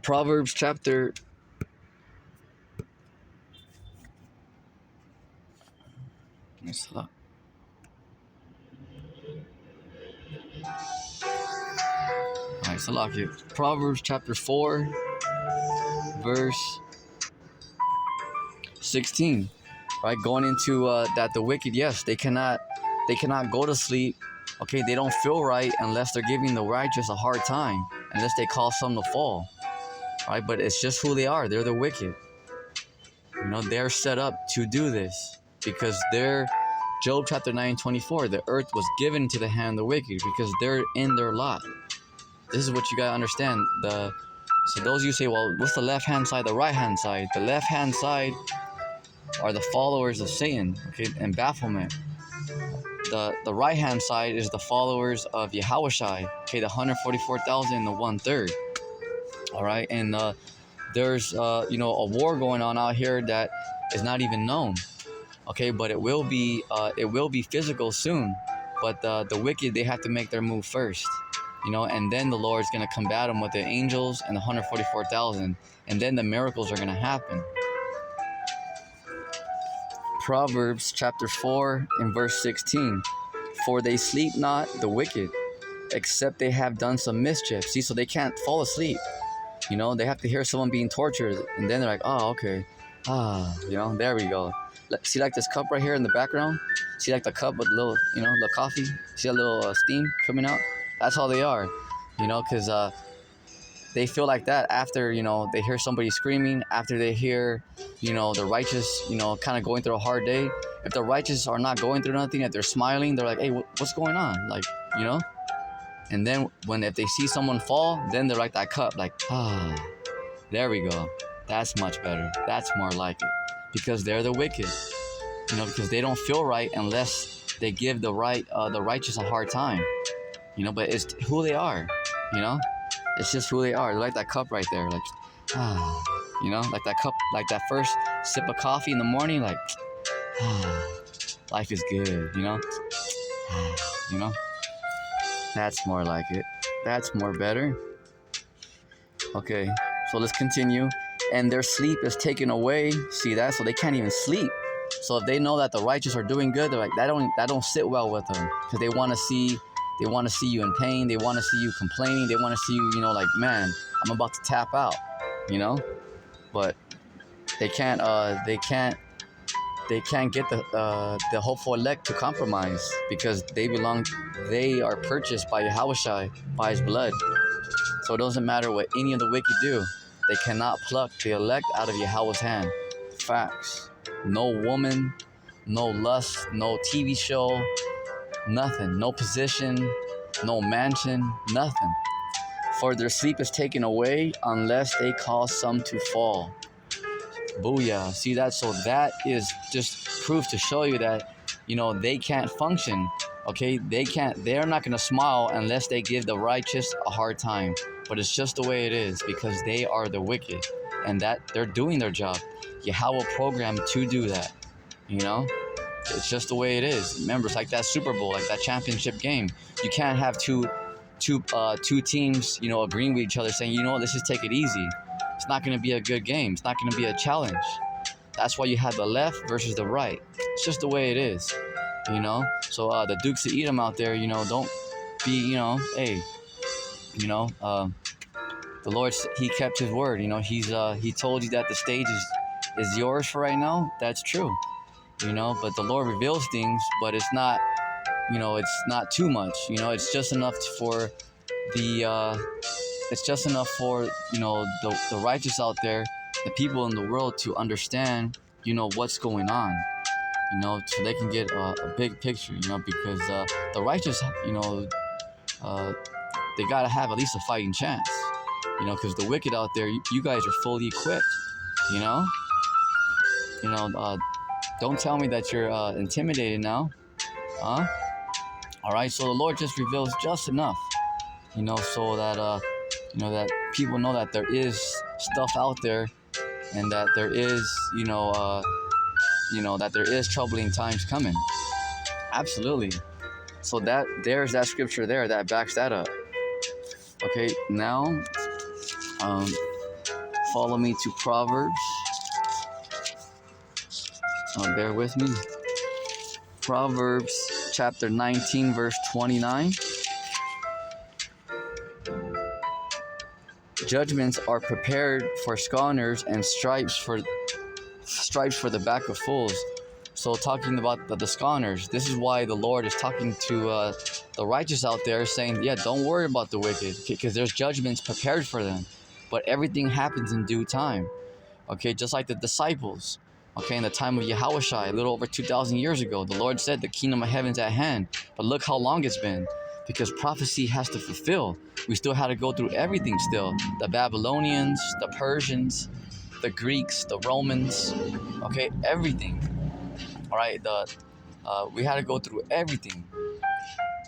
Proverbs chapter. All right, so lock it. Proverbs chapter 4, verse 16. Right, going into that the wicked, yes, they cannot go to sleep. Okay, they don't feel right unless they're giving the righteous a hard time, unless they cause some to fall. Right, but it's just who they are. They're the wicked. They're set up to do this because they're Job chapter 9:24. The earth was given to the hand of the wicked because they're in their lot. This is what you gotta understand. So those of you say, well, what's the left hand side, the right hand side? The left hand side are the followers of Satan, okay, and bafflement. The right hand side is the followers of Yahushai, okay, the 144,000 and the 1/3. All right, and there's a war going on out here that is not even known. Okay, but it will be physical soon. But the wicked, they have to make their move first. And then the Lord's going to combat them with the angels and the 144,000. And then the miracles are going to happen. Proverbs chapter 4 and verse 16. For they sleep not, the wicked, except they have done some mischief. See, so they can't fall asleep. They have to hear someone being tortured. And then they're like, oh, okay. There we go. See like this cup right here in the background? See like the cup with a little, the coffee? See a little steam coming out? That's how they are, because they feel like that after, they hear somebody screaming, after they hear, the righteous, kind of going through a hard day. If the righteous are not going through nothing, if they're smiling, they're like, hey, what's going on? Like, And then if they see someone fall, then they're like that cup, like, there we go. That's much better. That's more like it. Because they're the wicked. Because they don't feel right unless they give the righteous a hard time. But it's who they are. It's just who they are. They're like that cup right there, like, like that cup, like that first sip of coffee in the morning, like, life is good, That's more like it. That's more better. Okay, so let's continue. And their sleep is taken away. See that? So they can't even sleep. So if they know that the righteous are doing good, they're like, that don't sit well with them, because they want to see you in pain. They want to see you complaining. They want to see you, like, man, I'm about to tap out, But they can't get the hopeful elect to compromise, because they are purchased by Yahushai, by his blood. So it doesn't matter what any of the wicked do. They cannot pluck the elect out of Yahweh's hand. Facts. No woman, no lust, no TV show, nothing. No position, no mansion, nothing. For their sleep is taken away unless they cause some to fall. Booyah. See that? So that is just proof to show you that, they can't function. Okay? They're not going to smile unless they give the righteous a hard time. But it's just the way it is, because they are the wicked. And that they're doing their job. Yahweh programmed to do that. It's just the way it is. Remember, it's like that Super Bowl, like that championship game. You can't have two teams, agreeing with each other, saying, let's just take it easy. It's not going to be a good game. It's not going to be a challenge. That's why you have the left versus the right. It's just the way it is. So the Dukes of Edom out there, don't be, hey, the Lord, he kept his word. He told you that the stage is yours for right now. That's true. But the Lord reveals things, but it's not, it's not too much. It's just enough for the righteous out there, the people in the world, to understand, what's going on, so they can get a big picture, because the righteous, they got to have at least a fighting chance, because the wicked out there, you guys are fully equipped, don't tell me that you're intimidated now, huh? All right, so the Lord just reveals just enough, so that that people know that there is stuff out there, and that there is, that there is troubling times coming. Absolutely. So there's that scripture there that backs that up. Okay, now, Follow me to Proverbs. Bear with me. Proverbs chapter 19, verse 29. Judgments are prepared for scorners, and stripes for the back of fools. So talking about the scorners, this is why the Lord is talking to the righteous out there, saying, yeah, don't worry about the wicked, because there's judgments prepared for them. But everything happens in due time. Okay, just like the disciples. Okay, in the time of Yahushua, a little over 2,000 years ago, the Lord said the kingdom of heaven's at hand. But look how long it's been, because prophecy has to fulfill. We still had to go through everything still. The Babylonians, the Persians, the Greeks, the Romans, okay, everything. All right, we had to go through everything,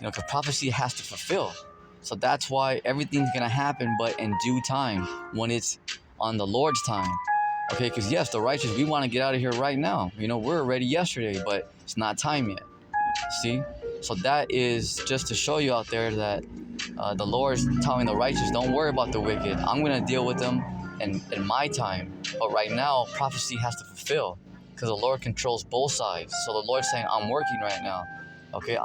because prophecy has to fulfill. So that's why everything's gonna happen, but in due time, when it's on the Lord's time. Okay, because yes, the righteous, we want to get out of here right now. We're ready yesterday, but it's not time yet. See? So that is just to show you out there that the Lord is telling the righteous, don't worry about the wicked. I'm going to deal with them in my time. But right now, prophecy has to fulfill, because the Lord controls both sides. So the Lord's saying, I'm working right now. Okay,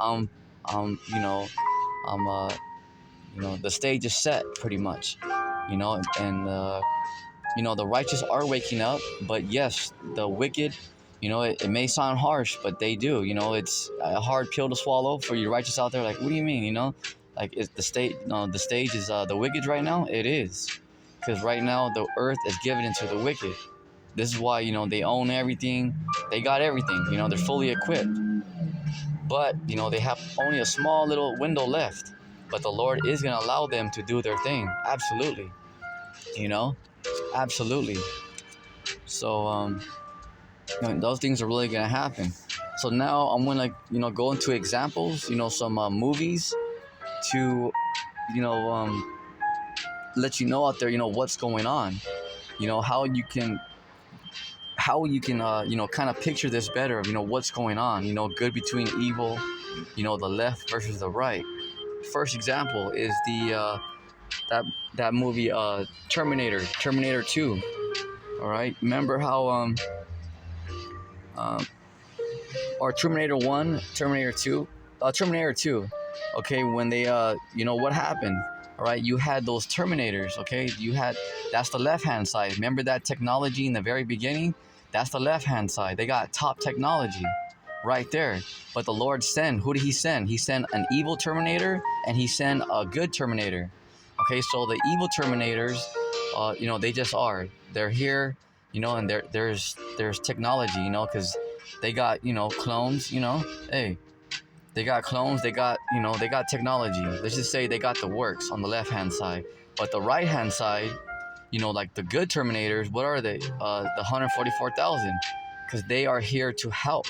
the stage is set pretty much. The righteous are waking up, but yes, the wicked, it may sound harsh, but they do. It's a hard pill to swallow for you righteous out there. Like, what do you mean? Like, is the stage? The stage is the wicked right now. It is, because right now the earth is given into the wicked. This is why they own everything. They got everything. They're fully equipped, but they have only a small little window left. But the Lord is gonna allow them to do their thing. Absolutely. Absolutely. So those things are really gonna happen. So now I'm gonna go into examples, some movies to let you know out there what's going on, how you can kind of picture this better, what's going on, good between evil, the left versus the right. First example is that movie Terminator 2. All right, remember how or Terminator 1, Terminator 2, Terminator 2. Okay, when they what happened? All right, you had those Terminators. Okay, that's the left hand side. Remember that technology in the very beginning? That's the left hand side. They got top technology right there. But the Lord who did he send? He sent an evil Terminator, and he sent a good Terminator. Okay, so the evil Terminators, they just are. They're here, and there's technology, because they got, clones, hey, they got clones, they got technology. Let's just say they got the works on the left-hand side. But the right-hand side, like the good Terminators, what are they? The 144,000, because they are here to help,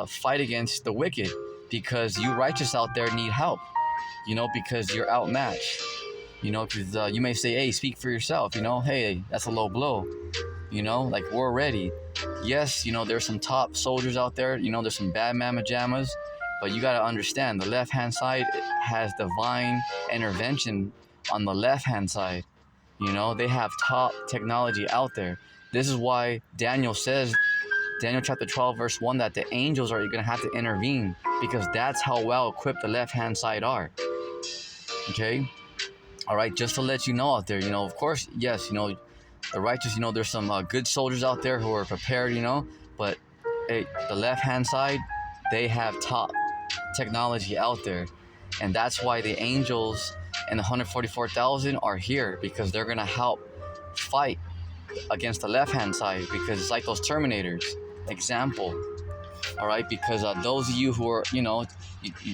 fight against the wicked, because you righteous out there need help. Because you're outmatched, because you may say, hey, speak for yourself, hey, that's a low blow, like we're ready. Yes, there's some top soldiers out there, there's some bad mamma jammas, but you got to understand the left-hand side has divine intervention on the left-hand side. They have top technology out there. This is why Daniel chapter 12, verse 1, that the angels are going to have to intervene, because that's how well equipped the left-hand side are. Okay? All right, just to let you know out there, of course, yes, the righteous, there's some good soldiers out there who are prepared, but hey, the left-hand side, they have top technology out there. And that's why the angels and the 144,000 are here, because they're going to help fight against the left-hand side, because it's like those Terminators. Example. All right, because those of you who are, you're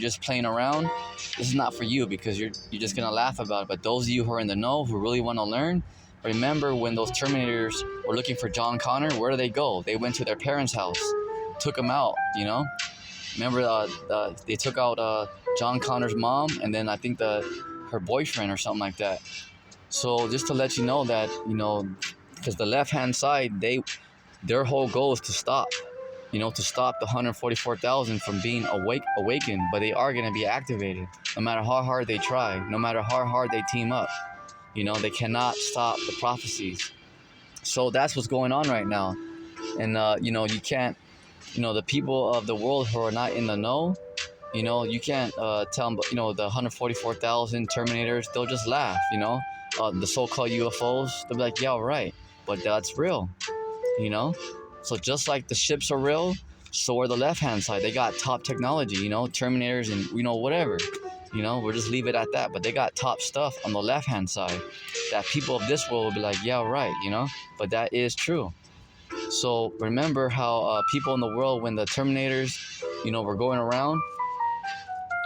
just playing around, this is not for you, because you're just gonna laugh about it. But those of you who are in the know, who really want to learn, remember when those Terminators were looking for John Connor, where do they go? They went to their parents' house, took him out. Remember they took out John Connor's mom, and then I think her boyfriend or something like that. So just to let you know that because the left-hand side, their whole goal is to stop the 144,000 from being awakened, but they are going to be activated no matter how hard they try, no matter how hard they team up. They cannot stop the prophecies. So that's what's going on right now. And you can't, the people of the world who are not in the know, you can't tell them, the 144,000 Terminators, they'll just laugh, the so-called UFOs, they'll be like, yeah, right, but that's real, you know? So just like the ships are real, so are the left-hand side. They got top technology, Terminators and, whatever. We'll just leave it at that. But they got top stuff on the left-hand side that people of this world will be like, yeah, right, But that is true. So remember how people in the world, when the Terminators, were going around,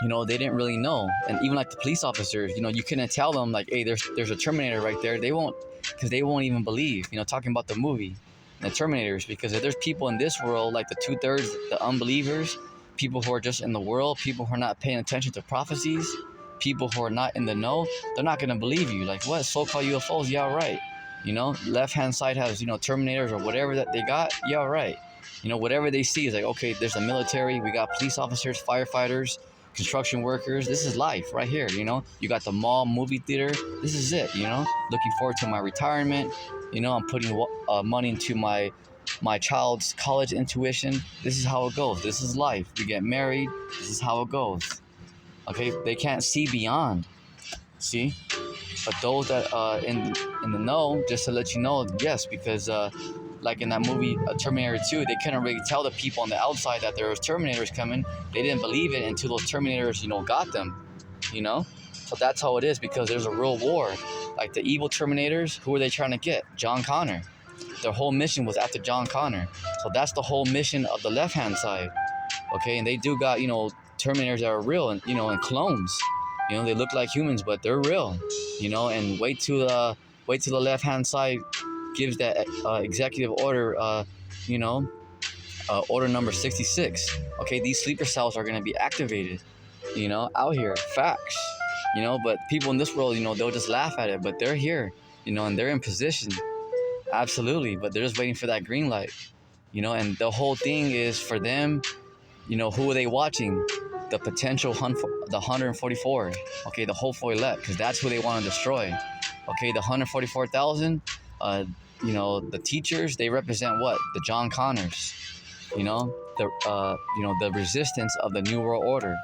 they didn't really know. And even like the police officers, you couldn't tell them like, hey, there's a Terminator right there. They won't, because they won't even believe, talking about the movie, the Terminators, because if there's people in this world, like the 2/3, the unbelievers, people who are just in the world, people who are not paying attention to prophecies, people who are not in the know, they're not going to believe you. Like, what, so-called UFOs? Yeah, right. Left-hand side has, Terminators or whatever that they got. Yeah, right. Whatever they see is like, okay, there's the military, we got police officers, firefighters, construction workers. This is life right here. You got the mall, movie theater. This is it. Looking forward to my retirement. I'm putting money into my child's college intuition. This is how it goes. This is life. We get married. This is how it goes. Okay, they can't see beyond. See, but those that in the know, just to let you know, yes, because like in that movie Terminator 2, they couldn't really tell the people on the outside that there was Terminators coming. They didn't believe it until those Terminators, got them. So that's how it is, because there's a real war. Like the evil Terminators, who are they trying to get? John Connor. Their whole mission was after John Connor. So that's the whole mission of the left-hand side. Okay, and they do got, Terminators that are real, and and clones. They look like humans, but they're real. And wait till the left-hand side gives that executive order, order number 66. Okay, these sleeper cells are going to be activated, out here. Facts. But people in this world, they'll just laugh at it, but they're here, and they're in position. Absolutely, but they're just waiting for that green light, and the whole thing is for them, who are they watching? The potential, the 144, okay, the hopeful elect, because that's who they want to destroy. Okay, the 144,000, the teachers, they represent what? The John Connors, the resistance of the New World Order.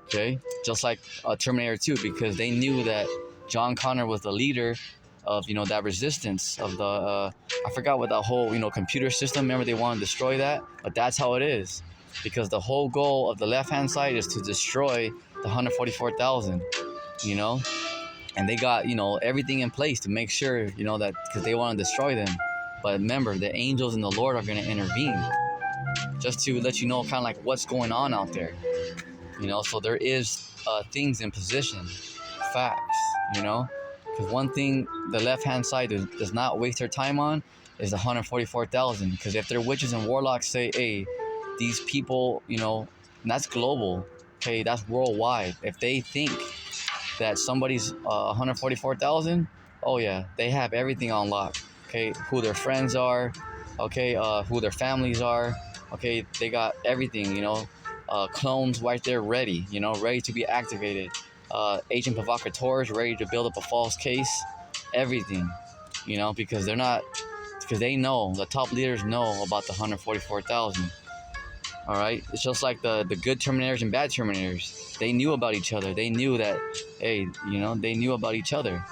Okay, just like Terminator 2, because they knew that John Connor was the leader of that resistance of the I forgot what that whole computer system. Remember, they want to destroy that, but that's how it is, because the whole goal of the left-hand side is to destroy the 144,000. And they got everything in place to make sure that, because they want to destroy them. But remember, the angels and the Lord are going to intervene, just to let you know kind of like what's going on out there. So there is things in position, facts. Because one thing the left-hand side does not waste their time on is the 144,000. Because if their witches and warlocks say, hey, these people, and that's global, okay, that's worldwide. If they think that somebody's 144,000, oh yeah, they have everything on lock. Okay, who their friends are, okay, who their families are, okay, they got everything, clones right there ready, ready to be activated. Agent provocateurs ready to build up a false case, everything, because they know, the top leaders know about the 144,000. All right, it's just like the good Terminators and bad Terminators. They knew about each other. They knew that, hey, they knew about each other.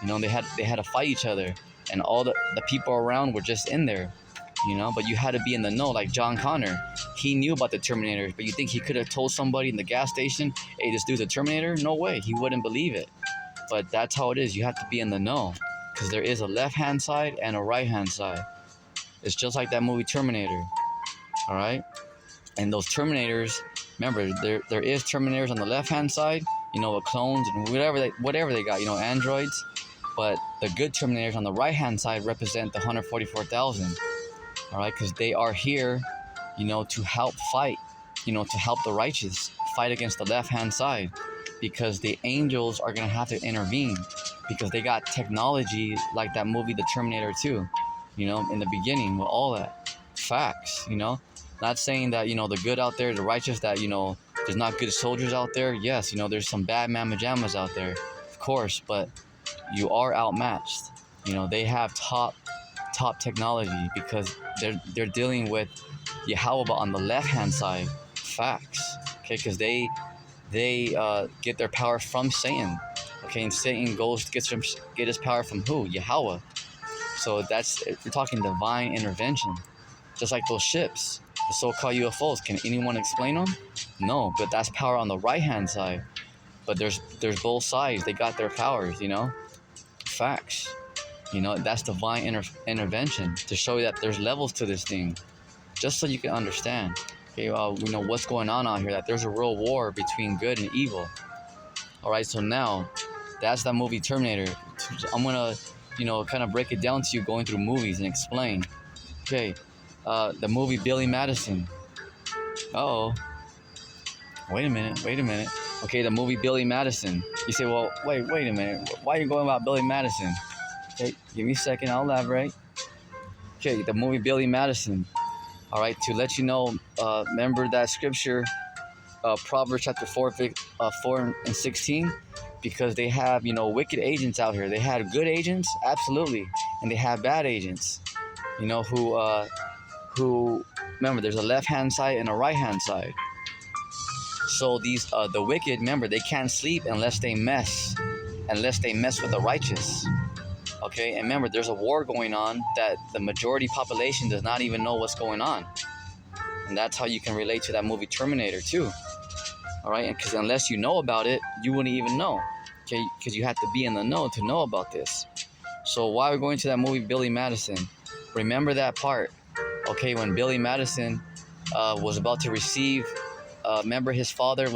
They had to fight each other, and all the people around were just in there. But you had to be in the know, like John Connor. He knew about the Terminators, but you think he could have told somebody in the gas station, hey, this dude's a Terminator? No way, he wouldn't believe it. But that's how it is. You have to be in the know, because there is a left-hand side and a right-hand side. It's just like that movie Terminator, all right? And those Terminators, remember, there is Terminators on the left-hand side, with clones and whatever they got, androids. But the good Terminators on the right-hand side represent the 144,000. All right, because they are here, to help fight, to help the righteous fight against the left-hand side, because the angels are going to have to intervene, because they got technology like that movie, The Terminator 2, in the beginning with all that. Facts, Not saying that, the good out there, the righteous, that, there's not good soldiers out there. Yes, there's some bad mamma jammas out there, of course, but, you are outmatched. They have top technology because they're dealing with Yahweh on the left hand side. Facts. Okay, because they get their power from Satan. Okay, and Satan get his power from who? Yahweh. So we're talking divine intervention. Just like those ships, the so-called UFOs. Can anyone explain them? No, but that's power on the right hand side. But there's both sides. They got their powers. Facts. That's divine intervention to show you that there's levels to this thing, just so you can understand. Okay, what's going on out here. That there's a real war between good and evil. All right, so now that's that movie Terminator. I'm gonna, kind of break it down to you, going through movies and explain. Okay, the movie Billy Madison. Uh-oh. Wait a minute. Okay, the movie Billy Madison. You say, well, wait a minute. Why are you going about Billy Madison? Okay, give me a second. I'll elaborate. Okay, the movie Billy Madison. All right, to let you know, remember that scripture, Proverbs chapter 4 and 16, because they have, wicked agents out here. They had good agents, absolutely, and they have bad agents, who remember, there's a left-hand side and a right-hand side. So the wicked, remember, they can't sleep unless they mess with the righteous. Okay, and remember, there's a war going on that the majority population does not even know what's going on. And that's how you can relate to that movie Terminator too. All right, because unless you know about it, you wouldn't even know. Okay, because you have to be in the know to know about this. So while we're going to that movie Billy Madison, remember that part. Okay, when Billy Madison was about to receive, remember his father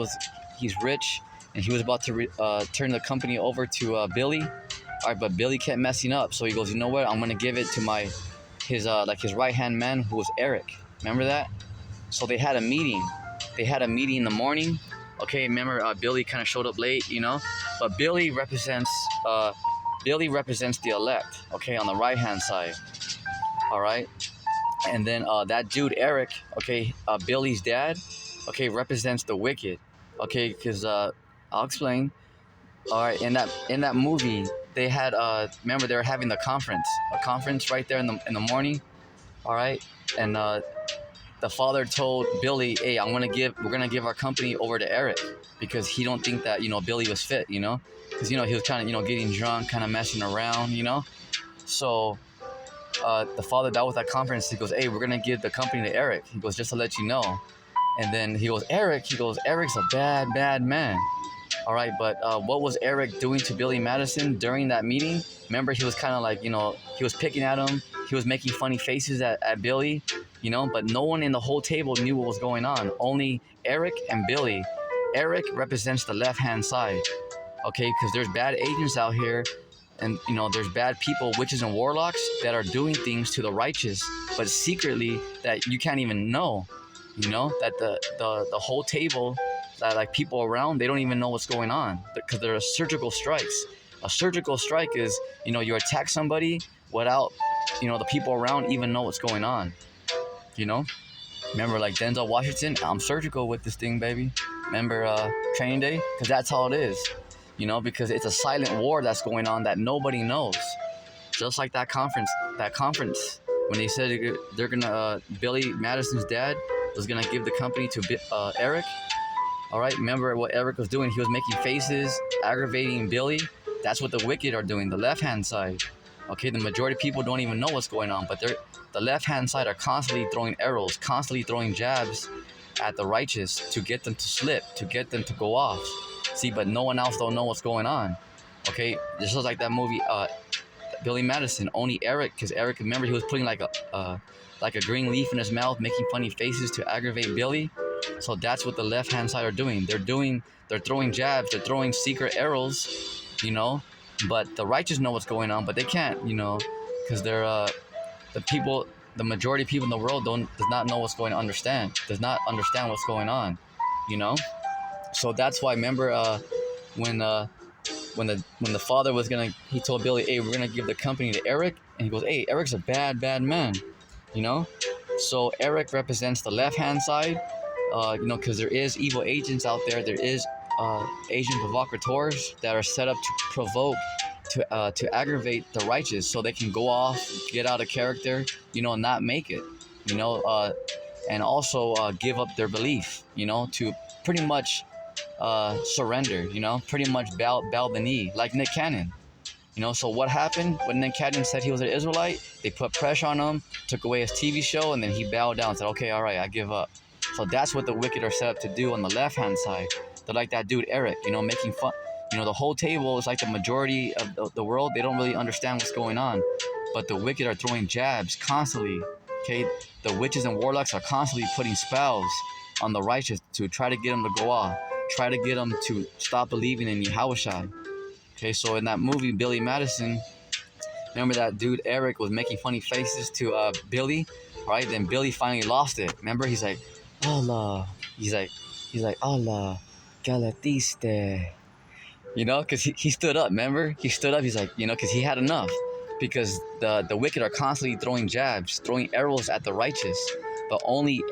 he's rich, and he was about to turn the company over to Billy. All right, but Billy kept messing up, so he goes, you know what? I'm gonna give it to his right hand man, who was Eric. Remember that? So they had a meeting. They had a meeting in the morning. Okay, remember Billy kind of showed up late, but Billy represents the elect. Okay, on the right hand side. All right, and then that dude Eric. Okay, Billy's dad. Okay, represents the wicked. Okay, because I'll explain. All right, in that movie, they had remember they were having a conference right there in the morning. All right, and the father told Billy, hey, we're gonna give our company over to Eric, because he don't think that Billy was fit, because he was kind of getting drunk, kind of messing around, so the father that was at conference, he goes, hey, we're gonna give the company to Eric. He goes, just to let you know. And then he goes, Eric's a bad man. All right, but what was Eric doing to Billy Madison during that meeting? Remember, he was kind of like, he was picking at him. He was making funny faces at Billy, but no one in the whole table knew what was going on. Only Eric and Billy. Eric represents the left-hand side, okay, because there's bad agents out here, and, there's bad people, witches and warlocks, that are doing things to the righteous, but secretly that you can't even know, that the whole table, that like people around, they don't even know what's going on, because there are surgical strikes. A surgical strike is, you attack somebody without, the people around even know what's going on. Remember, like Denzel Washington, I'm surgical with this thing, baby. Remember Training Day? Because that's all it is. Because it's a silent war that's going on that nobody knows. Just like that conference, when they said they're gonna, Billy Madison's dad was gonna give the company to Eric. All right, remember what Eric was doing? He was making faces, aggravating Billy. That's what the wicked are doing, the left-hand side. Okay, the majority of people don't even know what's going on, but the left-hand side are constantly throwing arrows, constantly throwing jabs at the righteous to get them to slip, to get them to go off. See, but no one else don't know what's going on. Okay, just like that movie, Billy Madison. Only Eric, because Eric, remember, he was putting like a green leaf in his mouth, making funny faces to aggravate Billy. So that's what the left-hand side are doing. They're throwing jabs, they're throwing secret arrows, but the righteous know what's going on, but they can't, because they're the majority of people in the world does not know what's going on, does not understand what's going on, So that's why, remember, when the father was he told Billy, hey, we're gonna give the company to Eric, and he goes, hey, Eric's a bad man, So Eric represents the left-hand side, because there is evil agents out there. There is agent provocateurs that are set up to provoke, to aggravate the righteous, so they can go off, get out of character, not make it, you know, and also give up their belief, to pretty much surrender, pretty much bow the knee, like Nick Cannon. So what happened when Nick Cannon said he was an Israelite? They put pressure on him, took away his TV show, and then he bowed down and said, okay, all right, I give up. So that's what the wicked are set up to do on the left-hand side. They're like that dude Eric, making fun. The whole table is like the majority of the world. They don't really understand what's going on. But the wicked are throwing jabs constantly. Okay, the witches and warlocks are constantly putting spells on the righteous to try to get them to go off, try to get them to stop believing in Yahushua. Okay, so in that movie, Billy Madison, remember that dude Eric was making funny faces to Billy, right? Then Billy finally lost it. Remember, he's like, Allah. He's like, Allah, Galatiste. Because he stood up, remember? He stood up, he's like, because he had enough. Because the wicked are constantly throwing jabs, throwing arrows at the righteous. But only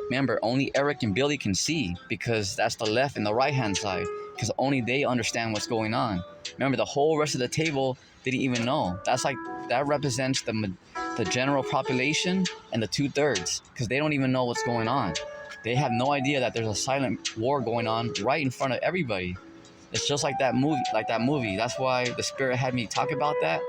Eric and Billy can see, because that's the left and the right-hand side. Because only they understand what's going on. Remember, the whole rest of the table didn't even know. That represents the general population and the 2/3, because they don't even know what's going on. They have no idea that there's a silent war going on right in front of everybody. It's just like that movie. That's why the Spirit had me talk about that,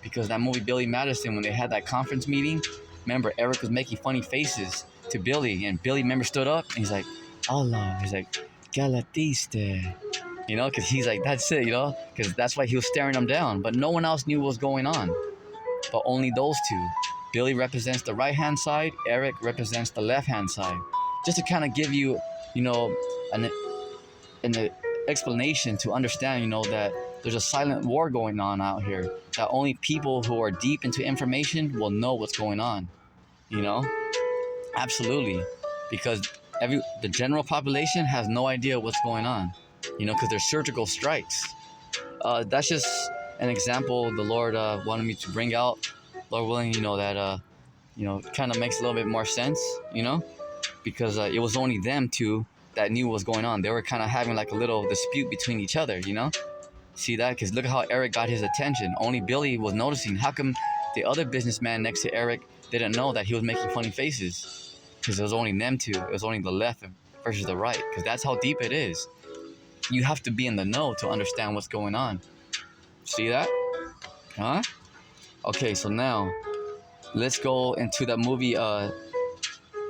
because that movie Billy Madison, when they had that conference meeting, remember Eric was making funny faces to Billy, and Billy, remember, stood up and he's like, Allah, he's like, Galatiste. Because he's like, that's it, because that's why he was staring them down. But no one else knew what was going on, but only those two. Billy represents the right-hand side, Eric represents the left-hand side. Just to kind of give you, an explanation to understand, that there's a silent war going on out here, that only people who are deep into information will know what's going on, Absolutely. Because the general population has no idea what's going on, because they're surgical strikes. That's just an example the Lord wanted me to bring out. Lord willing, that kind of makes a little bit more sense, because it was only them two that knew what was going on. They were kind of having like a little dispute between each other, See that? Because look at how Eric got his attention. Only Billy was noticing. How come the other businessman next to Eric didn't know that he was making funny faces? Because it was only them two. It was only the left versus the right. Because that's how deep it is. You have to be in the know to understand what's going on. See that? Huh? Okay, so now let's go into that movie. We're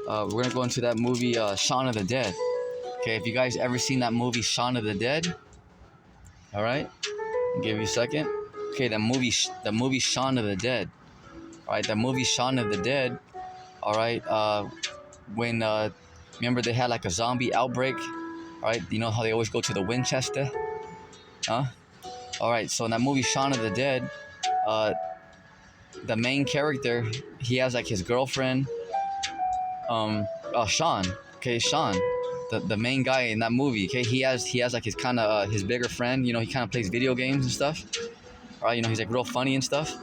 gonna go into that movie, Shaun of the Dead. Okay, if you guys ever seen that movie, Shaun of the Dead, all right, I'll give you a second. Okay, the movie Shaun of the Dead. All right, the movie Shaun of the Dead. All right, when remember they had like a zombie outbreak. All right, you know how they always go to the Winchester, huh? All right, so in that movie Shaun of the Dead, the main character, he has like his girlfriend, Sean. Okay, Sean, the main guy in that movie. Okay, he has like his kind of his bigger friend. He kind of plays video games and stuff. All right, he's like real funny and stuff.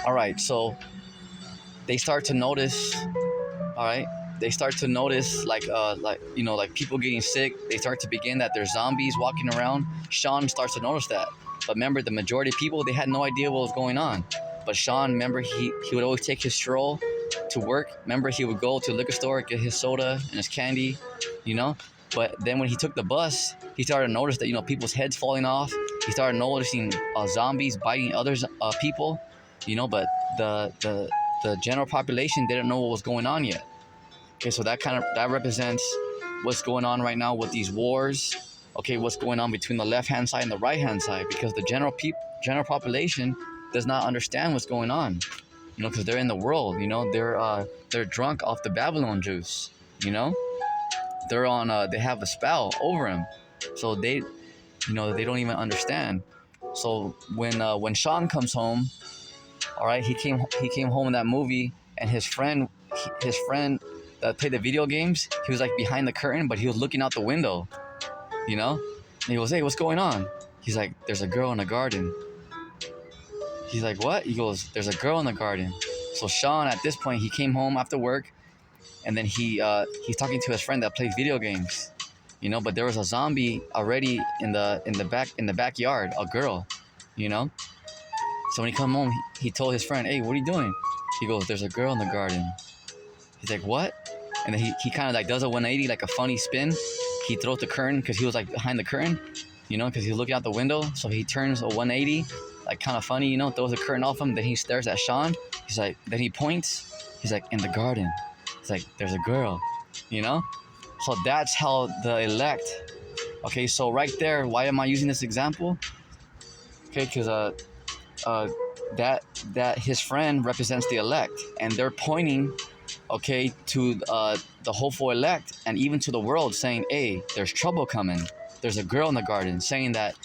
All right, so they start to notice. All right, they start to notice like people getting sick. They start to begin that there's zombies walking around. Sean starts to notice that. But remember, the majority of people, they had no idea what was going on. But Sean, remember, he would always take his stroll to work. Remember, he would go to the liquor store, get his soda and his candy, But then when he took the bus, he started to notice that, people's heads falling off. He started noticing zombies biting other people, But the general population didn't know what was going on yet. Okay, so that represents what's going on right now with these wars. Okay, what's going on between the left-hand side and the right-hand side, because the general population does not understand what's going on, because they're in the world, they're drunk off the Babylon juice, they're on, they have a spell over them, so they don't even understand. So when Sean comes home, all right, he came home in that movie, and his friend that played the video games, he was like behind the curtain, but he was looking out the window. And he goes, hey, what's going on? He's like, there's a girl in the garden. He's like, what? He goes, there's a girl in the garden. So Sean, at this point, he came home after work, and then he's talking to his friend that plays video games. But there was a zombie already in the backyard, a girl, So when he come home, he told his friend, "Hey, what are you doing?" He goes, "There's a girl in the garden." He's like, "What?" And then he kind of like does a 180, like a funny spin. He throws the curtain because he was like behind the curtain, because he was looking out the window. So he turns a 180, like kind of funny, throws the curtain off him. Then he stares at Sean. He's like, then he points. He's like, "In the garden." He's like, "There's a girl," So that's how the elect. Okay, so right there, why am I using this example? Okay, because that his friend represents the elect, and they're pointing, okay, to the hopeful elect, and even to the world, saying, "Hey, there's trouble coming. There's a girl in the garden," saying that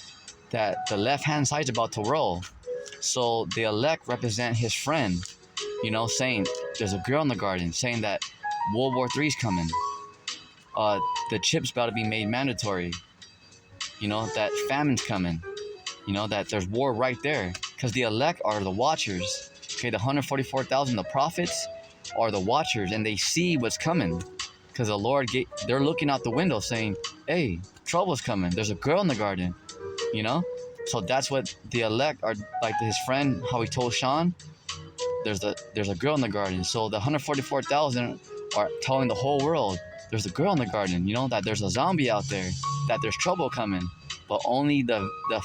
the left hand side's about to roll. So the elect represent his friend, saying there's a girl in the garden, saying that World War III is coming. The chip's about to be made mandatory. That famine's coming. That there's war right there. Because the elect are the watchers. Okay, the 144,000, the prophets, are the watchers, and they see what's coming. Because the Lord, they're looking out the window saying, "Hey, trouble's coming. There's a girl in the garden." So that's what the elect are, like his friend, how he told Sean, there's a girl in the garden. So the 144,000 are telling the whole world, there's a girl in the garden, that there's a zombie out there, that there's trouble coming. But only the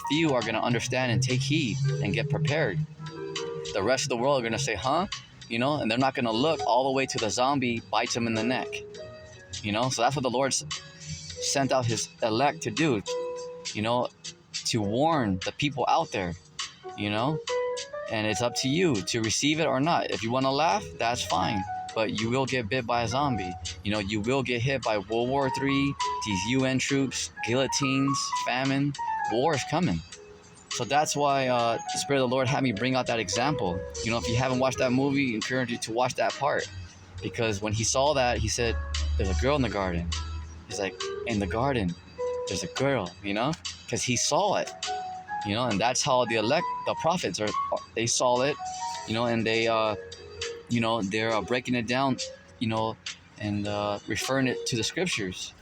few are going to understand and take heed and get prepared. The rest of the world are going to say, "Huh?" And they're not going to look all the way to the zombie bites them in the neck. So that's what the Lord sent out his elect to do, to warn the people out there, and it's up to you to receive it or not. If you want to laugh, that's fine, but you will get bit by a zombie. You will get hit by World War III, these UN troops, guillotines, famine. War is coming. So that's why the Spirit of the Lord had me bring out that example. If you haven't watched that movie, I encourage you to watch that part, because when he saw that, he said, "There's a girl in the garden." He's like, "In the garden, there's a girl," because he saw it, and that's how the elect, the prophets, they saw it, and they, they're breaking it down, and referring it to the scriptures,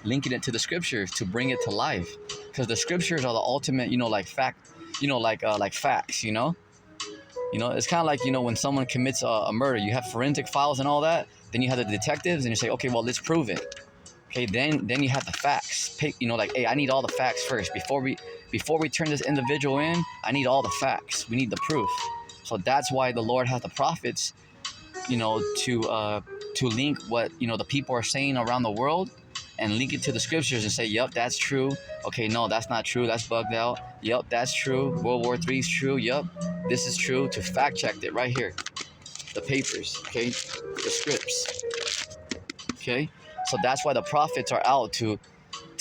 linking it to the scriptures to bring it to life, because the scriptures are the ultimate, like fact, like facts, it's kind of like, when someone commits a murder, you have forensic files and all that, then you have the detectives, and you say, "Okay, well, let's prove it." Okay, then you have the facts. Like, "Hey, I need all the facts first before we turn this individual in. I need all the facts. We need the proof." So that's why the Lord has the prophets, to link what the people are saying around the world, and link it to the scriptures and say, "Yep, that's true. Okay, no, that's not true. That's bugged out. Yep, that's true. World War III is true. Yep, this is true." To fact check it right here, the papers. Okay, the scripts. Okay. So that's why the prophets are out to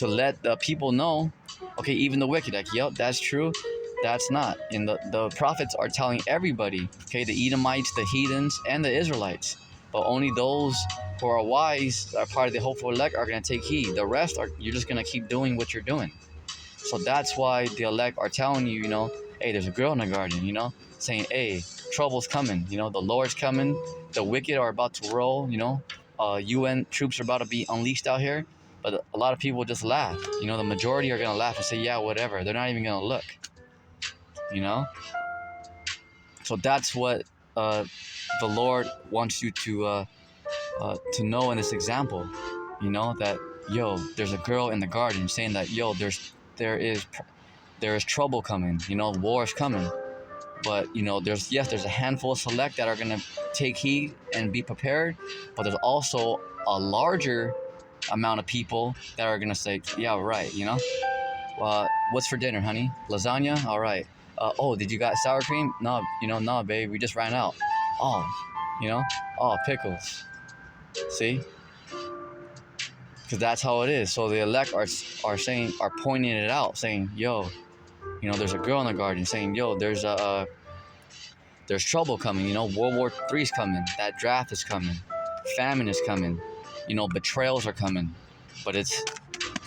let the people know, okay, even the wicked, like, "Yep, that's true, that's not." And the prophets are telling everybody, okay, the Edomites, the heathens, and the Israelites. But only those who are wise, are part of the hopeful elect, are going to take heed. The rest you're just going to keep doing what you're doing. So that's why the elect are telling you, "Hey, there's a girl in the garden," saying, "Hey, trouble's coming, the Lord's coming, the wicked are about to roll, UN troops are about to be unleashed out here." But a lot of people just laugh. The majority are going to laugh and say, "Yeah, whatever." They're not even going to look. So that's what the Lord wants you to know in this example. That, yo, there's a girl in the garden, saying that, yo, there is trouble coming. War is coming. But there's a handful of select that are going to take heed and be prepared. But there's also a larger amount of people that are going to say, "Yeah, right, what's for dinner, honey? Lasagna? All right. Oh, did you got sour cream? No, no, babe, we just ran out. Oh, oh, pickles." See? Because that's how it is. So the elect are pointing it out, saying, "Yo, there's a girl in the garden," saying, "Yo, there's trouble coming. World War III is coming. That draft is coming. Famine is coming. Betrayals are coming." But it's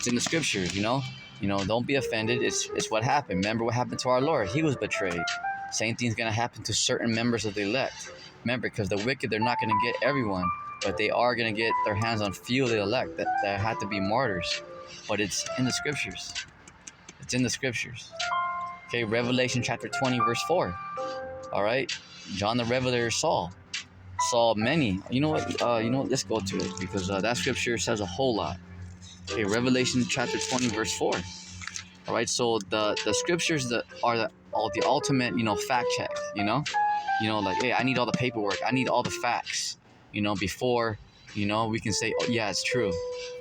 in the scriptures. Don't be offended. It's what happened. Remember what happened to our Lord? He was betrayed. Same thing's gonna happen to certain members of the elect. Remember, because the wicked, they're not gonna get everyone, but they are gonna get their hands on few of the elect that had to be martyrs. But it's in the scriptures. It's in the scriptures. Okay, Revelation chapter 20, verse 4. All right, John the Revelator saw many. You know what? Let's go to it because that scripture says a whole lot. Okay, Revelation chapter 20, verse 4. All right, so the scriptures that are the ultimate, fact check. Like, hey, I need all the paperwork. I need all the facts. Before we can say, oh yeah, it's true.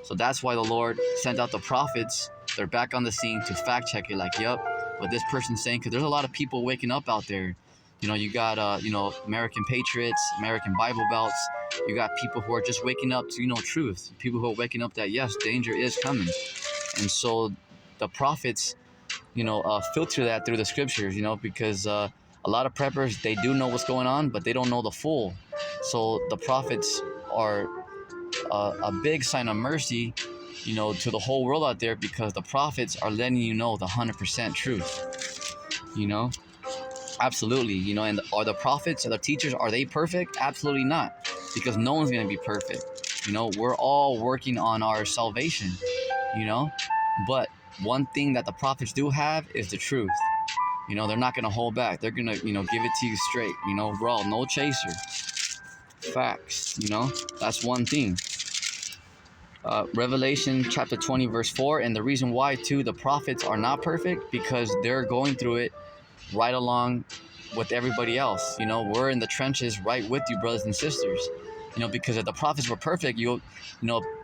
So that's why the Lord sent out the prophets. They're back on the scene to fact check it. Like, yep, what this person's saying, because there's a lot of people waking up out there. You got American patriots, American Bible belts. You got people who are just waking up to truth. People who are waking up that yes, danger is coming, and so the prophets filter that through the scriptures. Because a lot of preppers, they do know what's going on, but they don't know the full. So the prophets are a big sign of mercy, to the whole world out there, because the prophets are letting you know the 100% truth. Absolutely. And are the prophets or the teachers, are they perfect? Absolutely not, because no one's going to be perfect. We're all working on our salvation, but one thing that the prophets do have is the truth. They're not going to hold back. They're going to, give it to you straight, raw, no chaser. Facts, that's one thing. Revelation chapter 20, verse 4. And the reason why, too, the prophets are not perfect, because they're going through it right along with everybody else. We're in the trenches right with you, brothers and sisters. Because if the prophets were perfect,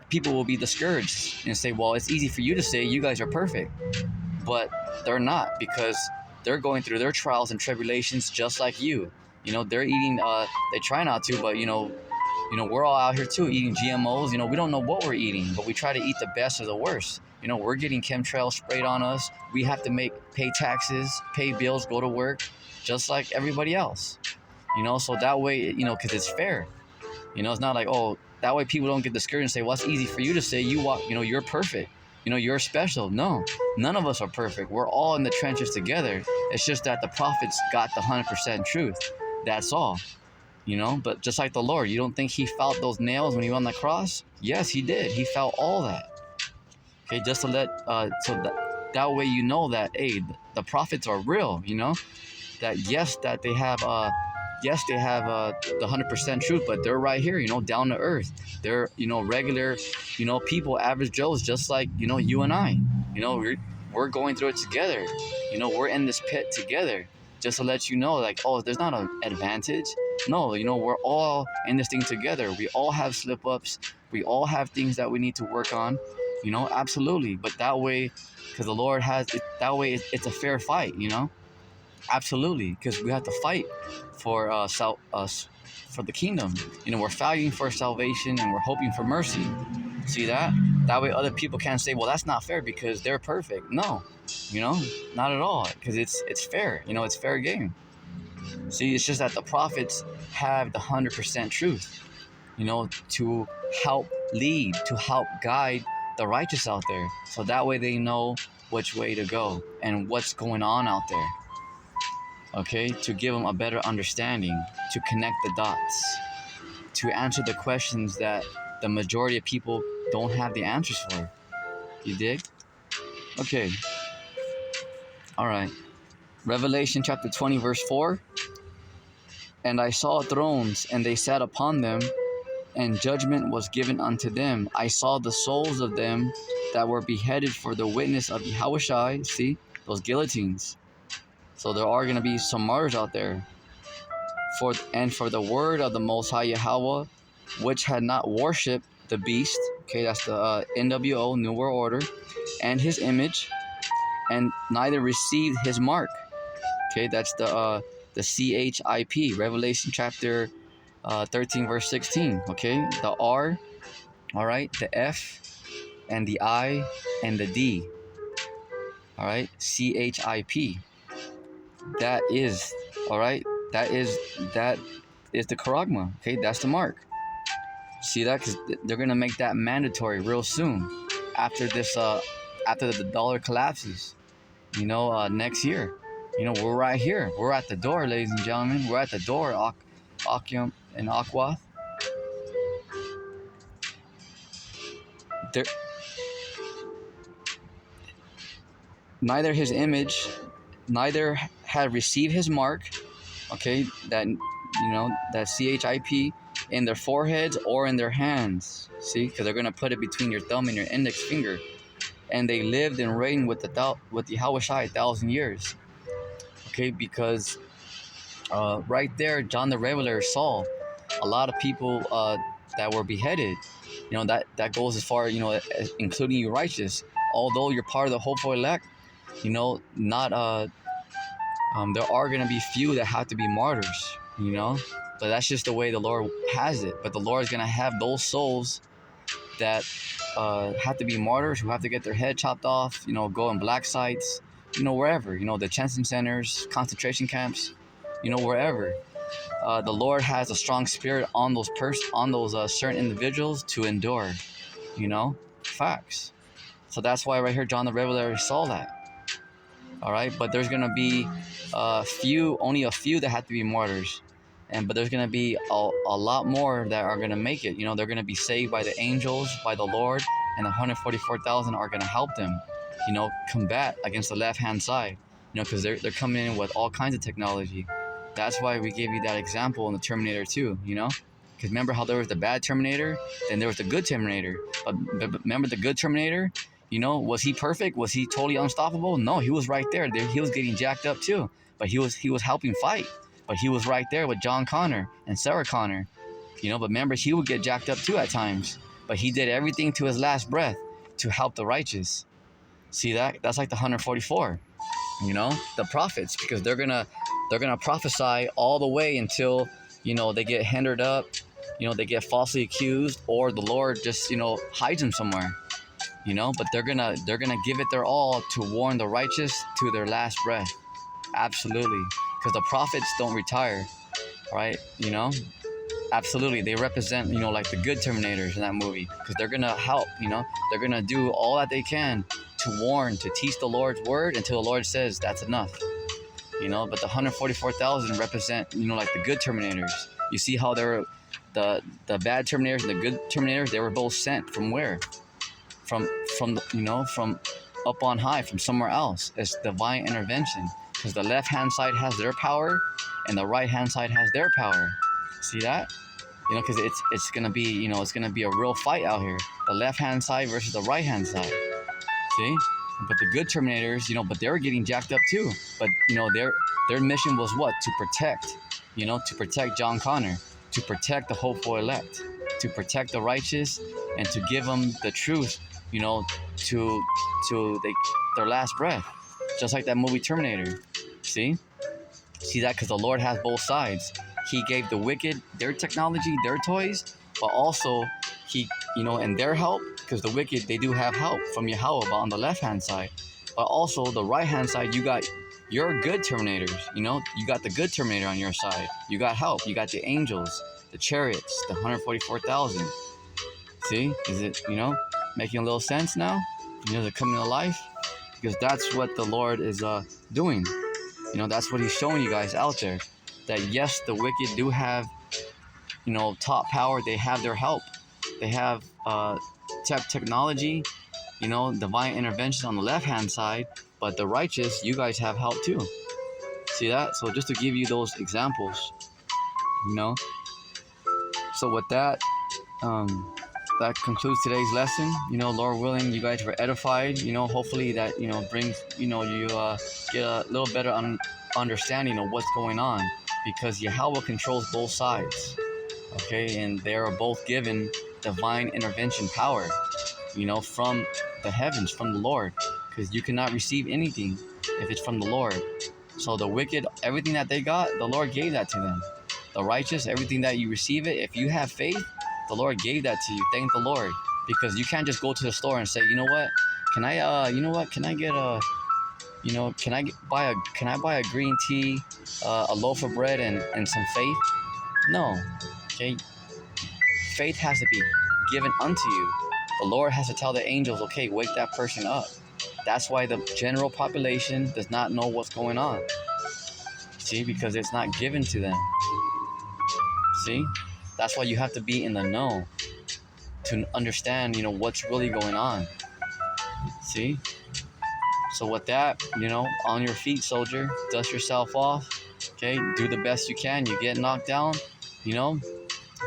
people will be discouraged and say, well, it's easy for you to say you guys are perfect. But they're not, because they're going through their trials and tribulations just like you. They're eating, they try not to, but we're all out here too eating GMOs. We don't know what we're eating, but we try to eat the best or the worst. We're getting chemtrails sprayed on us. We have to pay taxes, pay bills, go to work, just like everybody else. So that way, because it's fair. It's not like, oh, that way people don't get discouraged and say, well, it's easy for you to say you're perfect. You're special. No, none of us are perfect. We're all in the trenches together. It's just that the prophets got the 100% truth. That's all. But just like the Lord, you don't think he felt those nails when he went on the cross? Yes, he did. He felt all that. Okay, just to that way that, hey, the prophets are real. That yes, that they have the 100% truth, but they're right here, down to earth. They're regular, people, average Joes, just like you and I. We're going through it together. We're in this pit together. Just to let you know, like, oh, there's not an advantage. No, we're all in this thing together. We all have slip-ups. We all have things that we need to work on. Absolutely. But that way, because the Lord has it, that way it's a fair fight. Absolutely, because we have to fight for for the kingdom. We're fighting for salvation and we're hoping for mercy. See that? That way other people can't say, well, that's not fair because they're perfect. No, not at all, because it's fair. It's fair game. See, it's just that the prophets have the 100% truth, to help lead, to help guide the righteous out there. So that way they know which way to go and what's going on out there. Okay, to give them a better understanding, to connect the dots, to answer the questions that the majority of people don't have the answers for. You dig? Okay. All right. Revelation chapter 20, verse 4. And I saw thrones, and they sat upon them, and judgment was given unto them. I saw the souls of them that were beheaded for the witness of Yahushua. See, those guillotines. So there are going to be some martyrs out there. For the word of the Most High Yahweh, which had not worshipped the beast. Okay, that's the NWO, New World Order, and his image, and neither received his mark. Okay, that's the CHIP, Revelation chapter 13, verse 16. Okay, the R, all right, the F, and the I, and the D. All right, CHIP. That is, all right, that is the charagma. Okay, that's the mark. See that? Because they're gonna make that mandatory real soon, after this, after the dollar collapses. Next year. We're right here. We're at the door, ladies and gentlemen. We're at the door, Akim and Aquath. Neither his image neither had received his mark, okay, that CHIP in their foreheads or in their hands. See, because they're gonna put it between your thumb and your index finger. And they lived and reigned with the Yahushua 1,000 years. Okay, because right there, John the Revelator saw a lot of people that were beheaded. That goes as far, including you righteous. Although you're part of the hopeful elect, not there are gonna be few that have to be martyrs. But that's just the way the Lord has it. But the Lord is gonna have those souls that have to be martyrs, who have to get their head chopped off, go in black sites, wherever, the detention centers, concentration camps, wherever. The Lord has a strong spirit on those certain individuals to endure, facts. So that's why right here, John the Revelator saw that. All right, but there's gonna be only a few that have to be martyrs. But there's going to be a lot more that are going to make it. They're going to be saved by the angels, by the Lord, and 144,000 are going to help them, combat against the left-hand side, because they're coming in with all kinds of technology. That's why we gave you that example in the Terminator 2, because remember how there was the bad Terminator, then there was the good Terminator. But remember the good Terminator, was he perfect? Was he totally unstoppable? No, he was right there. He was getting jacked up too, but he was helping fight. But he was right there with John Connor and Sarah Connor, but remember, he would get jacked up too at times. But he did everything to his last breath to help the righteous. See that? That's like the 144, the prophets, because they're gonna prophesy all the way until, they get hindered up, they get falsely accused, or the Lord just, hides them somewhere, but they're gonna give it their all to warn the righteous to their last breath. Absolutely. Because the prophets don't retire, right? Absolutely. They represent, like the good Terminators in that movie, because they're going to help, they're going to do all that they can to warn, to teach the Lord's word until the Lord says that's enough, but the 144,000 represent, like the good Terminators. You see how they're the bad Terminators and the good Terminators, they were both sent from where? From up on high, from somewhere else. It's divine intervention. Because the left-hand side has their power and the right-hand side has their power. See that? Because it's gonna be, it's gonna be a real fight out here. The left-hand side versus the right-hand side. See? But the good Terminators, but they were getting jacked up too. But their mission was what? To protect, to protect John Connor, to protect the hopeful elect, to protect the righteous, and to give them the truth, to their last breath. Just like that movie Terminator. See that? Because the Lord has both sides. He gave the wicked their technology, their toys, but also he, and their help, because the wicked, they do have help from Yahweh on the left-hand side. But also the right-hand side, you got your good Terminators, you got the good Terminator on your side. You got help. You got the angels, the chariots, the 144,000. See? Is it, making a little sense now? They're coming to life? Because that's what the Lord is doing. That's what he's showing you guys out there. That yes, the wicked do have, top power. They have their help. They have technology, divine intervention on the left-hand side. But the righteous, you guys have help too. See that? So just to give you those examples, So with that, that concludes today's lesson. Lord willing, you guys were edified. Hopefully that brings you get a little better understanding of what's going on, because Yahweh controls both sides. Okay, and they are both given divine intervention power. From the heavens, from the Lord, because you cannot receive anything if it's from the Lord. So the wicked, everything that they got, the Lord gave that to them. The righteous, everything that you receive it, if you have faith, the Lord gave that to you. Thank the Lord. Because you can't just go to the store and say, can I get a, can I buy a green tea, a loaf of bread and some faith? No. Okay. Faith has to be given unto you. The Lord has to tell the angels, okay, wake that person up. That's why the general population does not know what's going on. See, because it's not given to them. See? That's why you have to be in the know to understand, what's really going on. See? So with that, on your feet, soldier, dust yourself off. Okay, do the best you can. You get knocked down,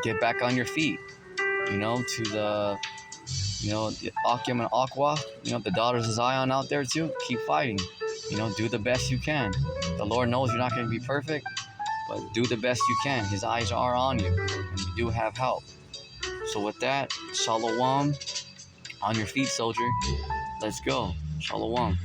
get back on your feet. To the Akim and Aqua, the daughters of Zion out there too. Keep fighting. Do the best you can. The Lord knows you're not going to be perfect, but do the best you can. His eyes are on you, and you do have help. So with that, Shalom. On your feet, soldier. Let's go. Shalom.